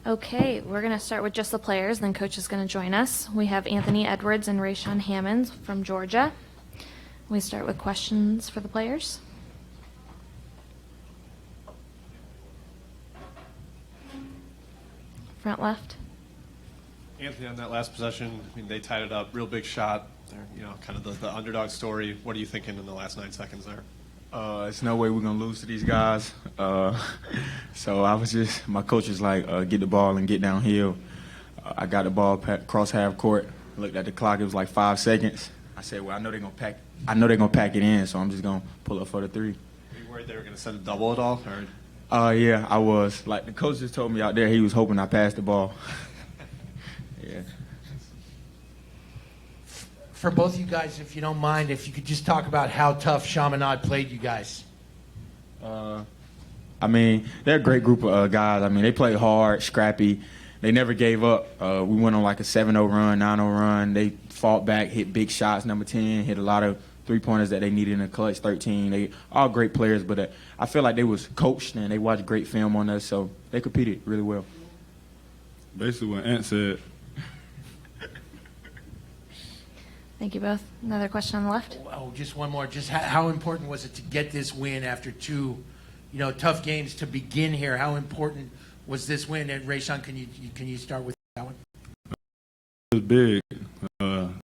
Okay, we're going to start with just the players, then Coach is going to join us. We have Anthony Edwards and Rayshawn Hammonds from Georgia. We start with questions for the players. Front left. Anthony, on that last possession, I mean, they tied it up, real big shot. They're, kind of the underdog story. What are you thinking in the last 9 seconds there? It's no way we're going to lose to these guys. So my coach was like, get the ball and get downhill. I got the ball across half court, looked at the clock, it was like 5 seconds. I said, well, I know they're going to pack it in, so I'm just going to pull up for the three. Were you worried they were going to send a double at all? Yeah, I was. Like, the coach just told me out there he was hoping I passed the ball. Yeah. For both of you guys, if you don't mind, if you could just talk about how tough Chaminade played you guys. I mean, they're a great group of guys. I mean, they played hard, scrappy. They never gave up. We went on like a 7-0 run, 9-0 run. They fought back, hit big shots, number 10, hit a lot of three-pointers that they needed in the clutch, 13. They all great players, but I feel like they was coached and they watched great film on us, so they competed really well. Basically what Ant said. Thank you both. Another question on the left. Oh, just one more. Just how important was it to get this win after 2, tough games to begin here? How important was this win? And Rayshawn, can you start with that one? It was big.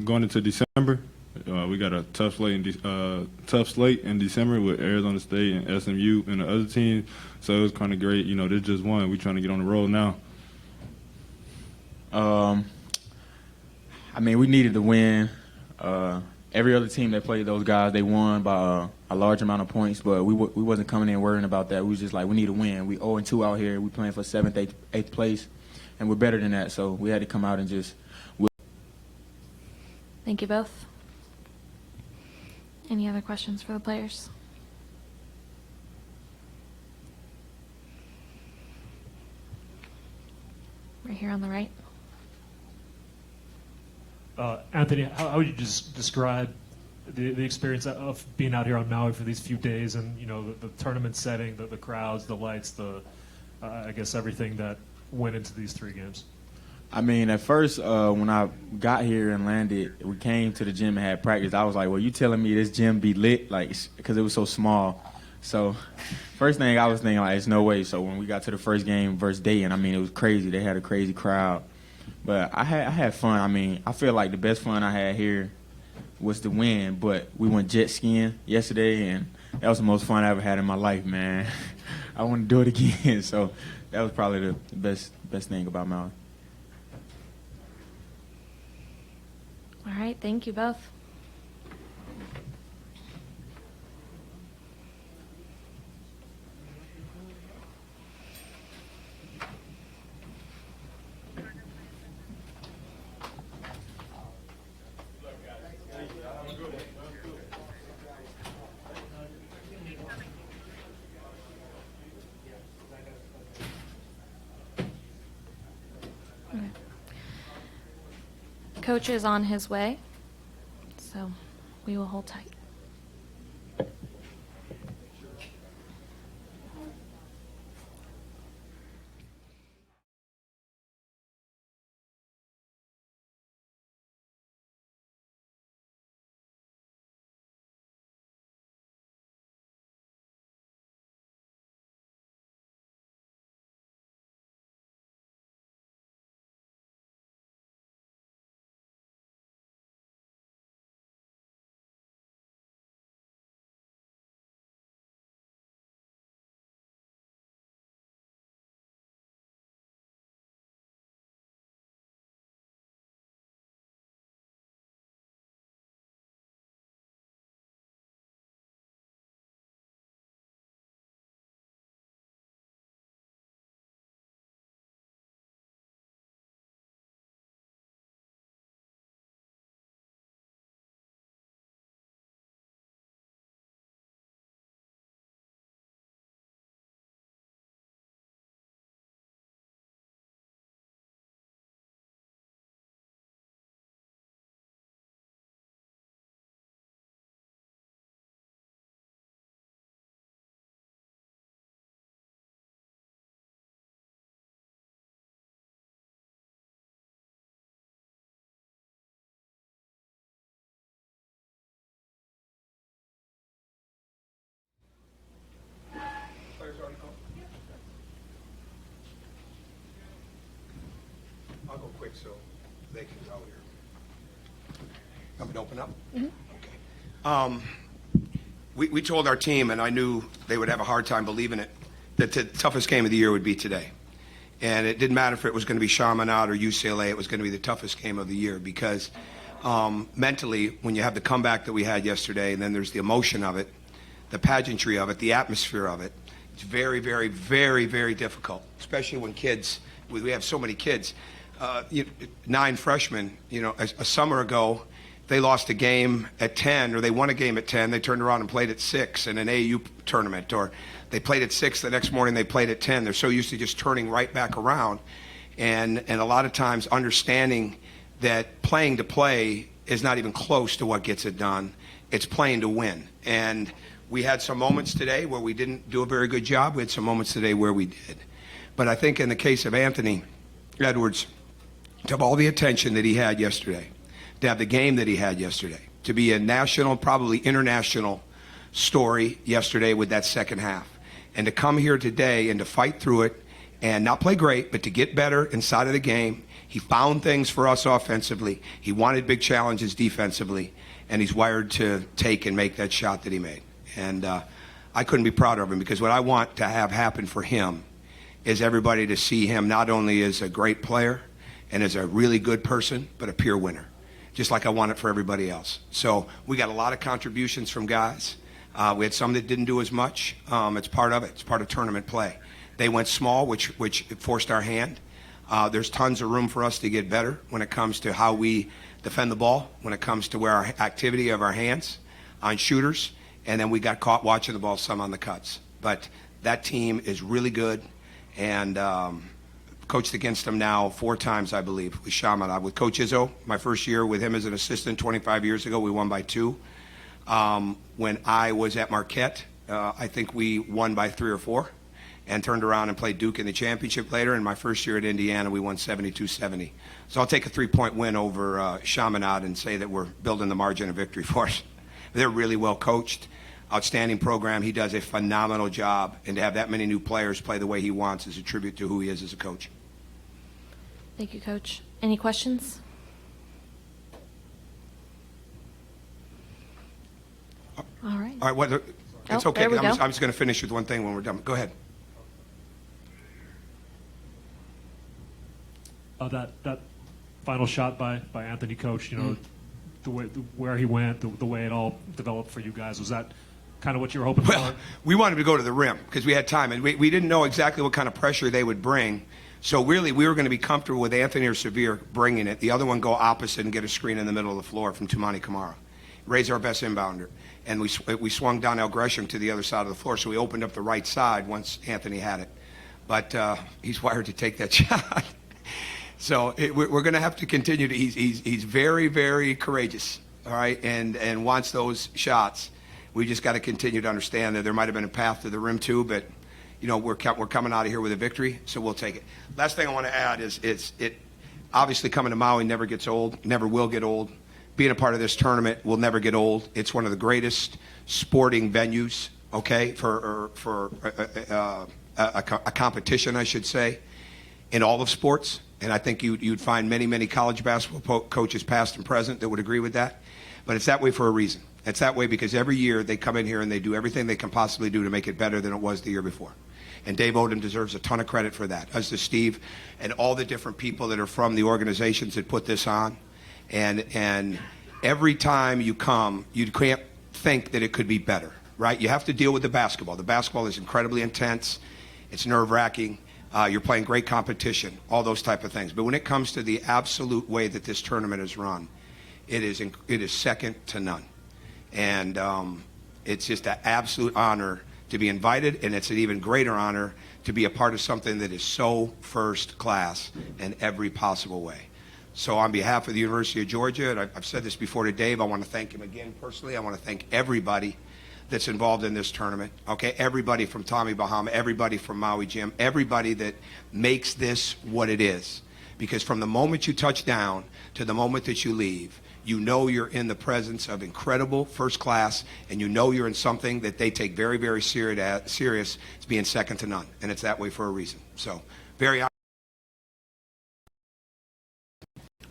Going into December, we got a tough slate in December with Arizona State and SMU and the other teams. So it was kind of great. They just won. We're trying to get on the road now. I mean, we needed to win. Every other team that played those guys, they won by a large amount of points, but we wasn't coming in worrying about that. We was just like, we need to win. We 0-2 out here. We playing for 7th, 8th place, and we're better than that. So we had to come out and just. Thank you both. Any other questions for the players? Right here on the right. Anthony, how would you just describe the experience of being out here on Maui for these few days and, the tournament setting, the crowds, the lights, I guess everything that went into these 3 games? I mean, at first, when I got here and landed, we came to the gym and had practice. I was like, well, you telling me this gym be lit? Like, because it was so small. So first thing I was thinking, like, it's no way. So when we got to the first game versus Dayton, I mean, it was crazy. They had a crazy crowd. But I had fun. I mean, I feel like the best fun I had here was the win. But we went jet skiing yesterday, and that was the most fun I ever had in my life, man. I want to do it again. So that was probably the best thing about Maui. All right, thank you both. Coach is on his way, so we will hold tight. quick so they can go here. Want me to open up? Okay. We told our team, and I knew they would have a hard time believing it, that the toughest game of the year would be today. And it didn't matter if it was going to be Chaminade or UCLA, it was going to be the toughest game of the year because mentally, when you have the comeback that we had yesterday, and then there's the emotion of it, the pageantry of it, the atmosphere of it, it's very, very, very, very difficult, especially when kids, we have so many kids. 9 freshmen, a summer ago, they lost a game at 10, or they won a game at 10, they turned around and played at 6 in an AAU tournament, or they played at 6 the next morning, they played at 10. They're so used to just turning right back around. And a lot of times understanding that playing to play is not even close to what gets it done. It's playing to win. And we had some moments today where we didn't do a very good job. We had some moments today where we did. But I think in the case of Anthony Edwards, to have all the attention that he had yesterday, to have the game that he had yesterday, to be a national, probably international story yesterday with that second half, and to come here today and to fight through it and not play great, but to get better inside of the game. He found things for us offensively. He wanted big challenges defensively, and he's wired to take and make that shot that he made. And I couldn't be prouder of him, because what I want to have happen for him is everybody to see him not only as a great player and as a really good person, but a pure winner, just like I want it for everybody else. So we got a lot of contributions from guys. We had some that didn't do as much. It's part of it. It's part of tournament play. They went small, which forced our hand. There's tons of room for us to get better when it comes to how we defend the ball, when it comes to where our activity of our hands on shooters, and then we got caught watching the ball some on the cuts. But that team is really good, and coached against them now 4 times, I believe, with Chaminade. With Coach Izzo, my first year with him as an assistant 25 years ago, we won by 2. When I was at Marquette, I think we won by 3 or 4 and turned around and played Duke in the championship later. In my first year at Indiana, we won 72-70. So I'll take a 3-point win over Chaminade and say that we're building the margin of victory for us. They're really well coached, outstanding program. He does a phenomenal job, and to have that many new players play the way he wants is a tribute to who he is as a coach. Thank you, Coach. Any questions? All right. All right, it's Oh, okay. there we I'm go. just going to finish with one thing when we're done. Go ahead. That final shot by Anthony, Coach, the way where he went, the way it all developed for you guys, was that kind of what you were hoping Well, for? we wanted to go to the rim because we had time, and we didn't know exactly what kind of pressure they would bring. So really, we were going to be comfortable with Anthony or Severe bringing it. The other one go opposite and get a screen in the middle of the floor from Tumani Kamara. Raise our best inbounder. And we swung Donnell Gresham to the other side of the floor, so we opened up the right side once Anthony had it. But he's wired to take that shot. So we're going to have to continue to. He's very, very courageous, all right, and wants those shots. We just got to continue to understand that there might have been a path to the rim too, but we're coming out of here with a victory, so we'll take it. Last thing I want to add is it obviously coming to Maui never gets old, never will get old. Being a part of this tournament will never get old. It's one of the greatest sporting venues, okay, for a competition, I should say, in all of sports. And I think you'd find many, many college basketball coaches, past and present, that would agree with that. But it's that way for a reason. It's that way because every year they come in here and they do everything they can possibly do to make it better than it was the year before. And Dave Odom deserves a ton of credit for that, as does Steve and all the different people that are from the organizations that put this on. And every time you come, you can't think that it could be better, right? You have to deal with the basketball. The basketball is incredibly intense. It's nerve-wracking. You're playing great competition, all those type of things. But when it comes to the absolute way that this tournament is run, it is second to none. And it's just an absolute honor to be invited, and it's an even greater honor to be a part of something that is so first class in every possible way. So on behalf of the University of Georgia, and I've said this before to Dave, I want to thank him again personally. I want to thank everybody that's involved in this tournament, okay? Everybody from Tommy Bahama, everybody from Maui Jim, everybody that makes this what it is. Because from the moment you touch down to the moment that you leave, you know you're in the presence of incredible first class, and you know you're in something that they take very, very serious. It's being second to none, and it's that way for a reason. So very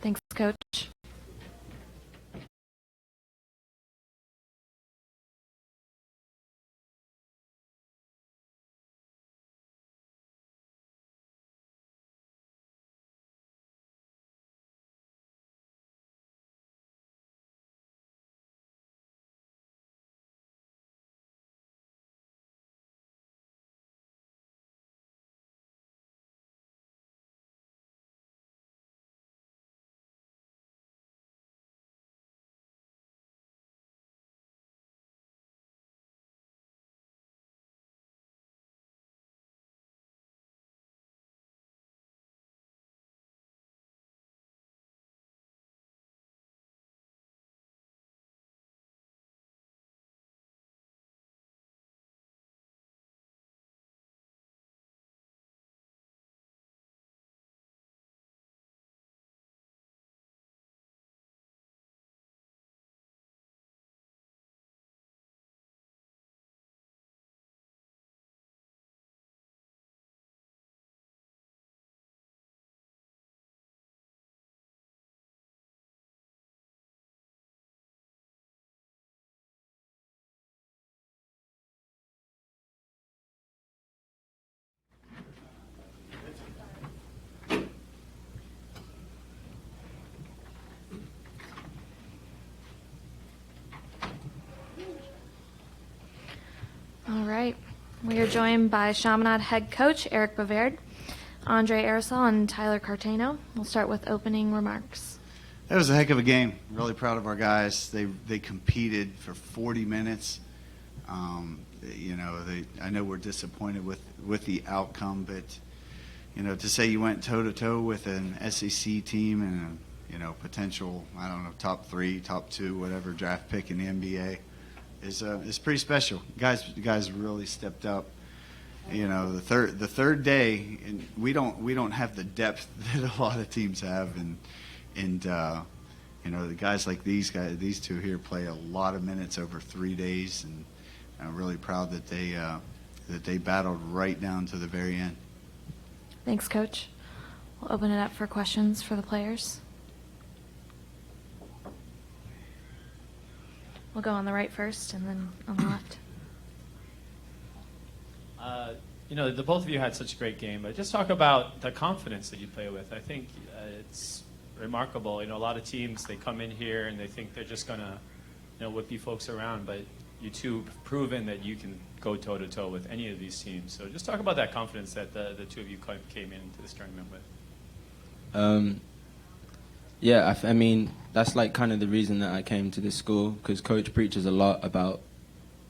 Thanks, Coach. All right. We are joined by Chaminade head coach Eric Bavard, Andre Aerosol, and Tyler Cartano. We'll start with opening remarks. That was a heck of a game. Really proud of our guys. They competed for 40 minutes. I know we're disappointed with the outcome, but to say you went toe to toe with an SEC team and potential, I don't know, top 3, top 2, whatever draft pick in the NBA is pretty special. Guys really stepped up. The third day, and we don't have the depth that a lot of teams have, and the guys like these two here play a lot of minutes over 3 days, and I'm really proud that they battled right down to the very end. Thanks, Coach. We'll open it up for questions for the players. We'll go on the right first and then on the left. The both of you had such a great game, but just talk about the confidence that you play with. I think it's remarkable. A lot of teams, they come in here and they think they're just going to, whip you folks around, but you two have proven that you can go toe-to-toe with any of these teams. So just talk about that confidence that the two of you came into this tournament with. Yeah, I mean, that's like kind of the reason that I came to this school, because Coach preaches a lot about,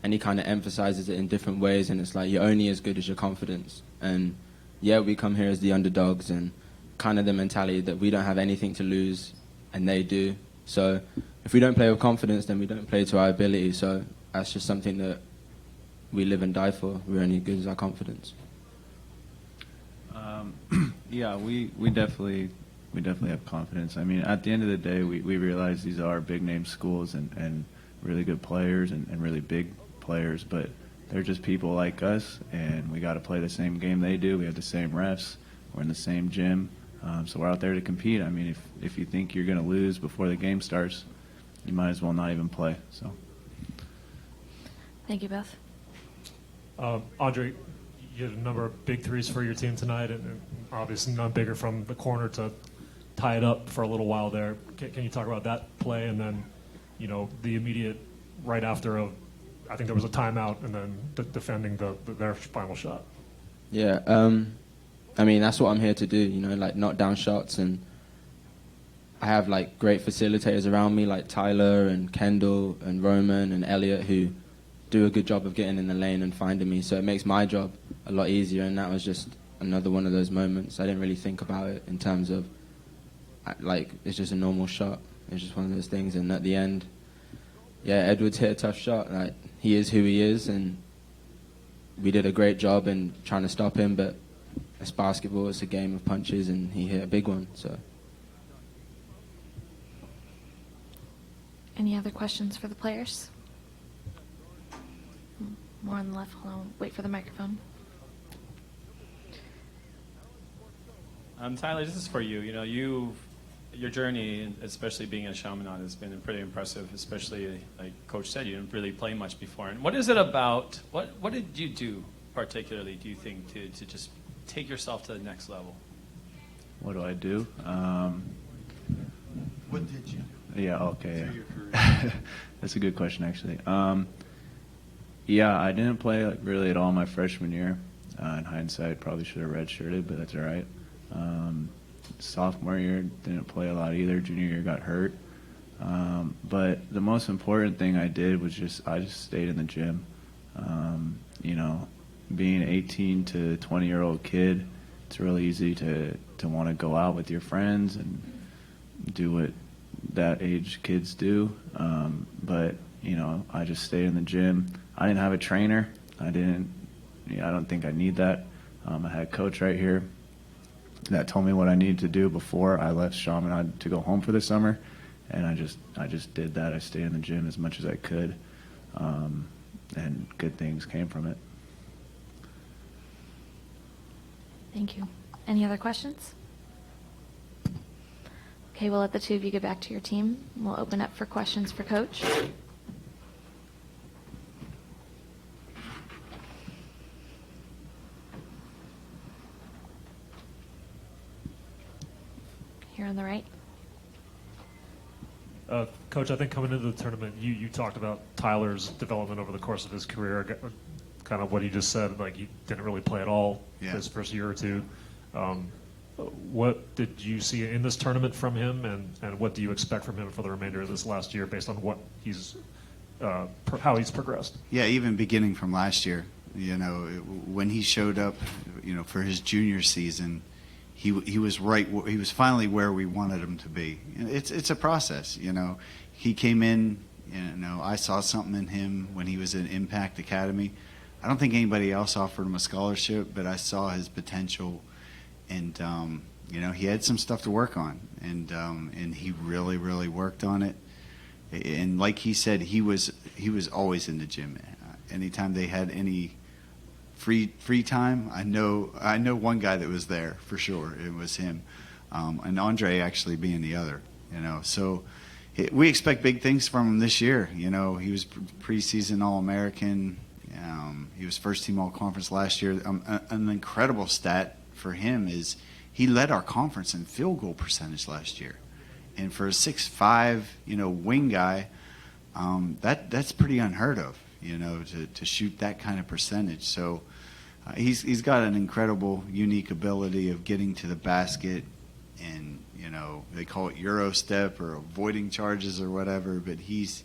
and he kind of emphasizes it in different ways, and it's like you're only as good as your confidence. And yeah, we come here as the underdogs, and kind of the mentality that we don't have anything to lose, and they do. So if we don't play with confidence, then we don't play to our ability. So that's just something that we live and die for. We're only as good as our confidence. Yeah, we definitely have confidence. I mean, at the end of the day, we realize these are big name schools and really good players and really big players, but they're just people like us, and we got to play the same game they do. We have the same refs. We're in the same gym, so we're out there to compete. I mean, if you think you're going to lose before the game starts, you might as well not even play. So. Thank you both. Andre, you had a number of big threes for your team tonight, and obviously none bigger from the corner to tie it up for a little while there. Can you talk about that play and then, the immediate right after I think there was a timeout and then defending their final shot? Yeah, I mean, that's what I'm here to do, like knock down shots, and I have like great facilitators around me like Tyler and Kendall and Roman and Elliot who do a good job of getting in the lane and finding me, so it makes my job a lot easier, and that was just another one of those moments. I didn't really think about it in terms of, like, it's just a normal shot. It's just one of those things, and at the end, yeah, Edwards hit a tough shot. Like, he is who he is, and we did a great job in trying to stop him, but it's basketball, it's a game of punches, and he hit a big one, so. Any other questions for the players? More on the left. Hold on. Wait for the microphone. Tyler, this is for you. your journey, especially being at Chaminade, has been pretty impressive. Especially, like Coach said, you didn't really play much before. And what is it about? What did you do particularly? Do you think to just take yourself to the next level? What do I do? What did you do? Yeah, okay. Through your Yeah. career? That's a good question, actually. Yeah, I didn't play really at all my freshman year. In hindsight, probably should have redshirted, but that's all right. Sophomore year, didn't play a lot either. Junior year, got hurt. But the most important thing I did was I just stayed in the gym. You know, being an 18 to 20-year-old kid, it's really easy to want to go out with your friends and do what that age kids do. But, you know, I just stayed in the gym. I didn't have a trainer. I don't think I need that. I had a coach right here that told me what I needed to do before I left Chaminade to go home for the summer, and I just did that. I stayed in the gym as much as I could, and good things came from it. Thank you. Any other questions? Okay, we'll let the two of you get back to your team. We'll open up for questions for Coach. Here on the right. Coach, I think coming into the tournament, you talked about Tyler's development over the course of his career, kind of what he just said, like he didn't really play at all his first year or two. What did you see in this tournament from him, and what do you expect from him for the remainder of this last year based on what how he's progressed? Yeah, even beginning from last year, you know, when he showed up, you know, for his junior season, he was right. He was finally where we wanted him to be. It's a process, you know. He came in, you know, I saw something in him when he was in Impact Academy. I don't think anybody else offered him a scholarship, but I saw his potential, and you know, he had some stuff to work on, and he really worked on it. And like he said, he was always in the gym. Anytime they had any free time, I know one guy that was there for sure. It was him, and Andre actually being the other. You know, so we expect big things from him this year. You know, he was preseason All-American. He was first team All-Conference last year. An incredible stat for him is he led our conference in field goal percentage last year, and for a 6'5", you know, wing guy, that's pretty unheard of. You know, to shoot that kind of percentage. So he's got an incredible, unique ability of getting to the basket, and you know, they call it Euro step or avoiding charges or whatever. But he's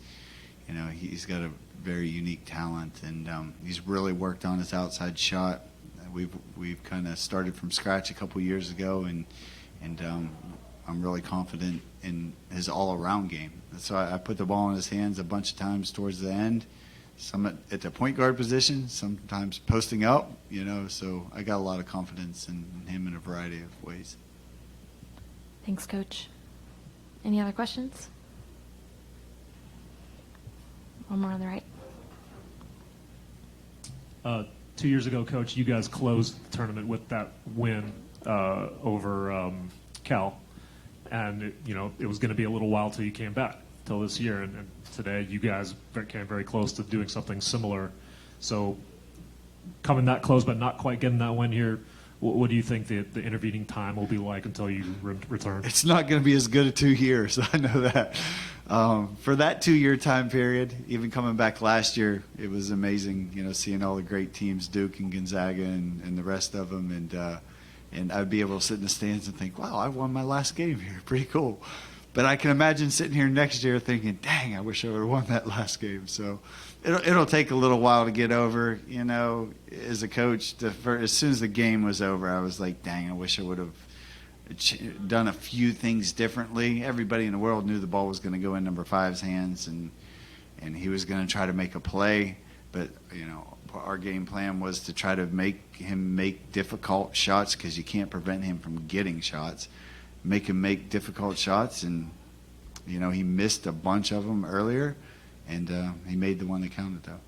got a very unique talent, and he's really worked on his outside shot. We've kind of started from scratch a couple years ago, and I'm really confident in his all-around game. So I put the ball in his hands a bunch of times towards the end. Some at the point guard position, sometimes posting up, you know, so I got a lot of confidence in him in a variety of ways. Thanks, Coach. Any other questions? One more on the right. 2 years ago, Coach, you guys closed the tournament with that win over Cal, and it was going to be a little while till you came back, till this year, and today you guys came very close to doing something similar. So coming that close but not quite getting that win here, what do you think the intervening time will be like until you return? It's not going to be as good as 2 years. I know that. For that 2-year time period, even coming back last year, it was amazing, you know, seeing all the great teams, Duke and Gonzaga and the rest of them. And I'd be able to sit in the stands and think, wow, I won my last game here. Pretty cool. But I can imagine sitting here next year thinking, dang, I wish I would have won that last game. So it'll take a little while to get over. You know, as a coach, as soon as the game was over, I was like, dang, I wish I would have done a few things differently. Everybody in the world knew the ball was going to go in number 5's hands, and he was going to try to make a play. But, you know, our game plan was to try to make him make difficult shots, because you can't prevent him from getting shots. Make him make difficult shots, and you know, he missed a bunch of them earlier, and he made the one that counted, though.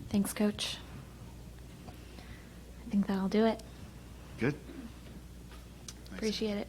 Thanks, Coach. I think that'll do it. Good. Appreciate it.